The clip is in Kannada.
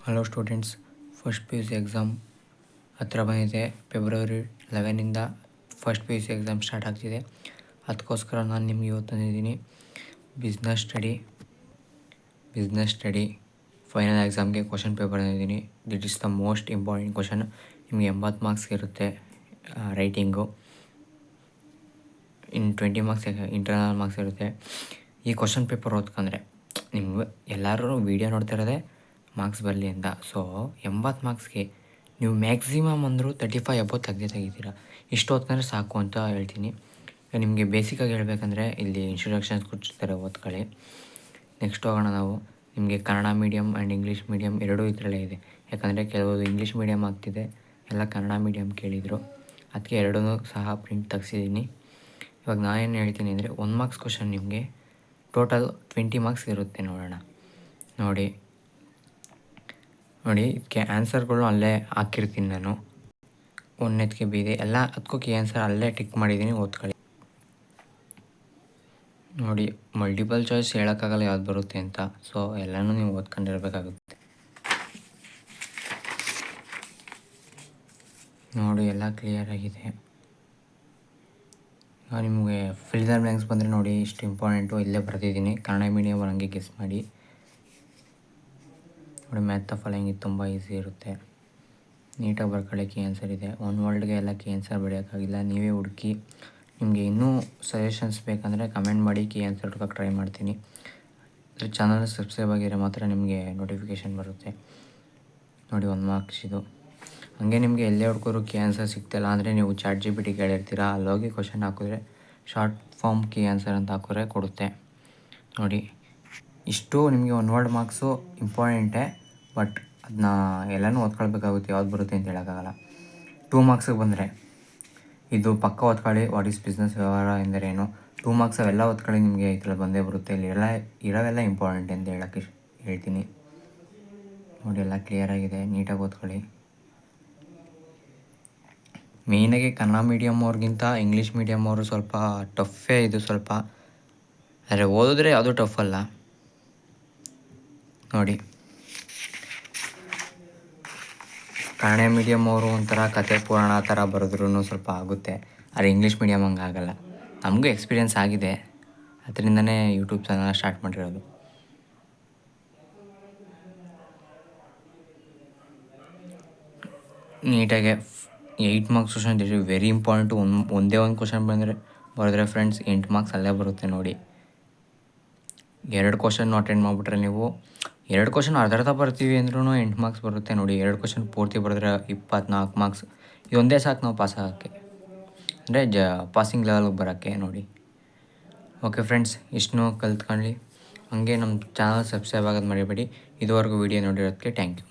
Hello students, first P U C exam ಹತ್ತಿರ ಬಂದಿದೆ. ಫೆಬ್ರವರಿ 11ಇಂದ first P U C exam start ಆಗ್ತಿದೆ. ಅದಕ್ಕೋಸ್ಕರ ನಾನು ನಿಮಗೆ ಇವತ್ತು ತಂದಿದ್ದೀನಿ ಬಿಸ್ನೆಸ್ ಸ್ಟಡಿ ಫೈನಲ್ ಎಕ್ಸಾಮ್ಗೆ ಕ್ವಶನ್ ಪೇಪರ್ ತಂದಿದ್ದೀನಿ. This is the most important question. ನಿಮಗೆ 80 ಮಾರ್ಕ್ಸ್ ಇರುತ್ತೆ ರೈಟಿಂಗು, 20 ಮಾರ್ಕ್ಸ್ ಇಂಟರ್ನಲ್ ಮಾರ್ಕ್ಸ್ ಇರುತ್ತೆ. ಈ ಕ್ವಶನ್ ಪೇಪರ್ ಓದ್ಕೊಂಡ್ರೆ ನಿಮ್ಗೆ ಎಲ್ಲರೂ ವೀಡಿಯೋ ನೋಡ್ತಿರೋದೇ ಮಾರ್ಕ್ಸ್ ಬರಲಿ ಅಂತ. ಸೊ 80 ಮಾರ್ಕ್ಸ್ಗೆ ನೀವು ಮ್ಯಾಕ್ಸಿಮಮ್ ಅಂದರೂ 35 ಅಬೌವ್ ತೆಗಿತೀರಾ. ಇಷ್ಟು ಓದ್ಕೊಂಡ್ರೆ ಸಾಕು ಅಂತ ಹೇಳ್ತೀನಿ. ನಿಮಗೆ ಬೇಸಿಕಾಗಿ ಹೇಳಬೇಕಂದ್ರೆ ಇಲ್ಲಿ ಇಂಟ್ರೊಡಕ್ಷನ್ಸ್ ಕೊಡ್ತಾರೆ, ಓದ್ಕೊಳ್ಳಿ. ನೆಕ್ಸ್ಟ್ ಹೋಗೋಣ ನಾವು. ನಿಮಗೆ Kannada medium and English medium ಎರಡೂ ಇದರಲ್ಲೇ ಇದೆ. ಯಾಕಂದರೆ ಕೆಲವರು ಇಂಗ್ಲೀಷ್ ಮೀಡಿಯಮ್ ಆಗ್ತಿದೆ, ಎಲ್ಲ ಕನ್ನಡ ಮೀಡಿಯಮ್ ಕೇಳಿದರು. ಅದಕ್ಕೆ ಎರಡೂ ಸಹ ಪ್ರಿಂಟ್ ತೆಗ್ಸಿದ್ದೀನಿ. ಇವಾಗ ನಾನೇನು ಹೇಳ್ತೀನಿ ಅಂದರೆ 1 ಮಾರ್ಕ್ಸ್ ಕ್ವಶನ್ ನಿಮಗೆ ಟೋಟಲ್ 20 ಮಾರ್ಕ್ಸ್ ಇರುತ್ತೆ. ನೋಡಿ ಇದಕ್ಕೆ ಆನ್ಸರ್ಗಳು ಅಲ್ಲೇ ಹಾಕಿರ್ತೀನಿ ನಾನು. ಒಂದನೇದಕ್ಕೆ ಬೀದೆ ಎಲ್ಲ ಅದಕ್ಕೆ ಆನ್ಸರ್ ಅಲ್ಲೇ ಟಿಕ್ ಮಾಡಿದ್ದೀನಿ, ಓದ್ಕೊಳ್ಳಿ. ನೋಡಿ, ಮಲ್ಟಿಪಲ್ ಚಾಯ್ಸ್ ಹೇಳೋಕ್ಕಾಗಲ್ಲ ಯಾವ್ದು ಬರುತ್ತೆ ಅಂತ. ಸೊ ಎಲ್ಲನೂ ನೀವು ಓದ್ಕೊಂಡಿರ್ಬೇಕಾಗುತ್ತೆ. ನೋಡಿ, ಎಲ್ಲ ಕ್ಲಿಯರಾಗಿದೆ. ನಿಮಗೆ ಫಿಲ್ ದ ಬ್ಲ್ಯಾಂಕ್ಸ್ ಬಂದರೆ ನೋಡಿ, ಇಷ್ಟು ಇಂಪಾರ್ಟೆಂಟು ಇಲ್ಲೇ ಬರೆದಿದ್ದೀನಿ. ಕನ್ನಡ ಮೀಡಿಯಮ್ ಹಂಗೆ ಗೆಸ್ ಮಾಡಿ. ನೋಡಿ, ಮ್ಯಾಥ್ ಫಾಲೋಯಿಂಗ್ ತುಂಬ ಈಸಿ ಇರುತ್ತೆ. ನೀಟಾಗಿ ಬರ್ಕೊಳ್ಳೋಕ್ಕೆ ಆನ್ಸರ್ ಇದೆ. ಒನ್ ವರ್ಡ್ಗೆ ಎಲ್ಲ ಆನ್ಸರ್ ಬರೆಯೋಕ್ಕಾಗಿಲ್ಲ, ನೀವೇ ಹುಡುಕಿ. ನಿಮಗೆ ಇನ್ನೂ ಸಜೆಷನ್ಸ್ ಬೇಕಂದರೆ ಕಮೆಂಟ್ ಮಾಡಿ, ಆನ್ಸರ್ ಹುಡ್ಕೋಕ್ಕೆ ಟ್ರೈ ಮಾಡ್ತೀನಿ. ಚಾನಲ್ ಸಬ್ಸ್ಕ್ರೈಬ್ ಆಗಿರೋ ಮಾತ್ರ ನಿಮಗೆ ನೋಟಿಫಿಕೇಷನ್ ಬರುತ್ತೆ. ನೋಡಿ, 1 ಮಾರ್ಕ್ಸ್ ಇದು. ಹಾಗೆ ನಿಮಗೆ ಎಲ್ಲೇ ಹುಡ್ಕೋರು ಆನ್ಸರ್ ಸಿಗ್ತಿಲ್ಲ ಅಂದರೆ ನೀವು ChatGPT ಕೇಳಿರ್ತೀರ, ಅಲ್ಲೋಗಿ ಕ್ವಶನ್ ಹಾಕಿದ್ರೆ ಶಾರ್ಟ್ ಫಾರ್ಮ್ ಆನ್ಸರ್ ಅಂತ ಹಾಕಿದ್ರೆ ಕೊಡುತ್ತೆ. ನೋಡಿ, ಇಷ್ಟು ನಿಮಗೆ 1 ವರ್ಡ್ ಮಾರ್ಕ್ಸು ಇಂಪಾರ್ಟೆಂಟೇ, ಬಟ್ ಅದನ್ನ ಎಲ್ಲನೂ ಓದ್ಕೊಳ್ಬೇಕಾಗುತ್ತೆ. ಯಾವ್ದು ಬರುತ್ತೆ ಅಂತ ಹೇಳೋಕ್ಕಾಗಲ್ಲ. 2 ಮಾರ್ಕ್ಸಿಗೆ ಬಂದರೆ ಇದು ಪಕ್ಕ ಓದ್ಕೊಳ್ಳಿ. ವಾಟ್ ಈಸ್ ಬಿಸ್ನೆಸ್, ವ್ಯವಹಾರ ಎಂದರೇನು. 2 ಮಾರ್ಕ್ಸ್ ಅವೆಲ್ಲ ಓದ್ಕೊಳ್ಳಿ, ನಿಮಗೆ ಇದರಲ್ಲಿ ಬಂದೇ ಬರುತ್ತೆ. ಇಲ್ಲಿ ಇರೋವೆಲ್ಲ ಇಂಪಾರ್ಟೆಂಟ್ ಅಂತ ಹೇಳೋಕ್ಕೆ ಹೇಳ್ತೀನಿ. ನೋಡಿ, ಎಲ್ಲ ಕ್ಲಿಯರಾಗಿದೆ, ನೀಟಾಗಿ ಓದ್ಕೊಳ್ಳಿ. ಮೇಯ್ನಾಗಿ ಕನ್ನಡ ಮೀಡಿಯಮ್ ಅವ್ರಿಗಿಂತ ಇಂಗ್ಲೀಷ್ ಮೀಡಿಯಮ್ ಅವರು ಸ್ವಲ್ಪ ಟಫ್ಫೇ ಇದು ಸ್ವಲ್ಪ. ಆದರೆ ಓದಿದ್ರೆ ಯಾವುದೂ ಟಫ್ ಅಲ್ಲ. ನೋಡಿ, ಕನ್ನಡ ಮೀಡಿಯಮ್ ಅವರು ಒಂಥರ ಕತೆ ಪುರಾಣ ಥರ ಬರೆದ್ರೂ ಸ್ವಲ್ಪ ಆಗುತ್ತೆ. ಆದರೆ ಇಂಗ್ಲೀಷ್ ಮೀಡಿಯಮ್ ಹಂಗೆ ಆಗೋಲ್ಲ. ನಮಗೂ ಎಕ್ಸ್ಪೀರಿಯೆನ್ಸ್ ಆಗಿದೆ, ಅದರಿಂದನೇ ಯೂಟ್ಯೂಬ್ ಚಾನಲ್ ಸ್ಟಾರ್ಟ್ ಮಾಡಿರೋದು. ನೀಟಾಗೆ 8 ಮಾರ್ಕ್ಸ್ ಕ್ವಶನ್ ವೆರಿ ಇಂಪಾರ್ಟೆಂಟು. ಒಂದೇ ಒಂದು ಕ್ವಶನ್ ಬರೆದ್ರೆ ಫ್ರೆಂಡ್ಸ್ 8 ಮಾರ್ಕ್ಸ್ ಅಲ್ಲೇ ಬರುತ್ತೆ. ನೋಡಿ, 2 ಕ್ವಶನ್ ಅಟೆಂಡ್ ಮಾಡಿಬಿಟ್ರೆ ನೀವು 2 ಕ್ವಶನ್ ಅರ್ಧ ಬರ್ತೀವಿ ಅಂದ್ರೂ 8 ಮಾರ್ಕ್ಸ್ ಬರುತ್ತೆ. ನೋಡಿ, 2 ಕ್ವಶನ್ ಪೂರ್ತಿ ಬರೆದ್ರೆ 24 ಮಾರ್ಕ್ಸ್. ಇದೊಂದೇ ಸಾಕು ನಾವು ಪಾಸ್ ಆಗೋಕ್ಕೆ, ಅಂದರೆ ಪಾಸಿಂಗ್ ಲೆವೆಲ್ಗೆ ಬರೋಕ್ಕೆ. ನೋಡಿ, ಓಕೆ ಫ್ರೆಂಡ್ಸ್, ಇಷ್ಟನ್ನೂ ಕಲ್ತ್ಕೊಳ್ಳಿ. ಹಾಗೆ ನಮ್ಮ ಚಾನಲ್ ಸಬ್ಸ್ಕ್ರೈಬ್ ಆಗೋದು ಮರಿಬೇಡಿ. ಇದುವರೆಗೂ ವೀಡಿಯೋ ನೋಡಿರೋದಕ್ಕೆ ಥ್ಯಾಂಕ್ ಯು.